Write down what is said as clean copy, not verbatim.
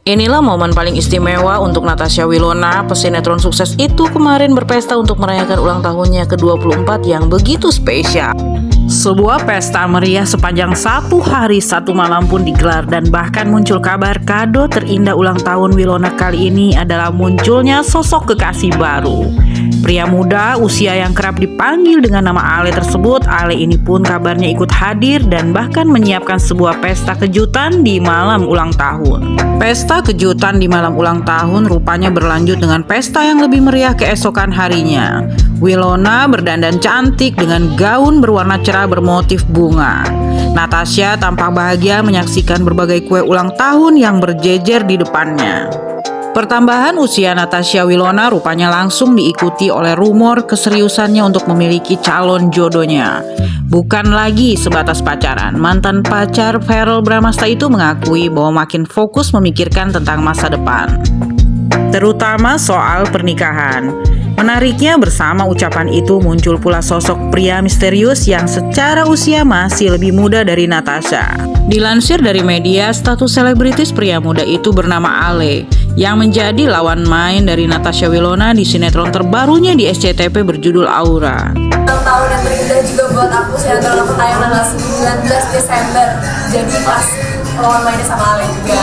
Inilah momen paling istimewa untuk Natasha Wilona. Pesinetron sukses itu kemarin berpesta untuk merayakan ulang tahunnya ke-24 yang begitu spesial. Sebuah pesta meriah sepanjang 1 hari 1 malam pun digelar dan bahkan muncul kabar kado terindah ulang tahun Wilona kali ini adalah munculnya sosok kekasih baru. Pria muda usia yang kerap dipanggil dengan nama Ale tersebut, Ale ini pun kabarnya ikut hadir dan bahkan menyiapkan sebuah pesta kejutan di malam ulang tahun. Pesta kejutan di malam ulang tahun rupanya berlanjut dengan pesta yang lebih meriah keesokan harinya. Wilona berdandan cantik dengan gaun berwarna cerah bermotif bunga. Natasha tampak bahagia menyaksikan berbagai kue ulang tahun yang berjejer di depannya. Pertambahan usia Natasha Wilona rupanya langsung diikuti oleh rumor keseriusannya untuk memiliki calon jodohnya. Bukan lagi sebatas pacaran, mantan pacar Verrell Bramasta itu mengakui bahwa makin fokus memikirkan tentang masa depan, terutama soal pernikahan. Menariknya, bersama ucapan itu muncul pula sosok pria misterius yang secara usia masih lebih muda dari Natasha. Dilansir dari media, status selebritis pria muda itu bernama Ale, yang menjadi lawan main dari Natasha Wilona di sinetron terbarunya di SCTV berjudul Aura. Tahun yang terindah juga buat aku, sinetron aku tayang tanggal 19 Desember. Jadi pas lawan mainnya sama Ale juga.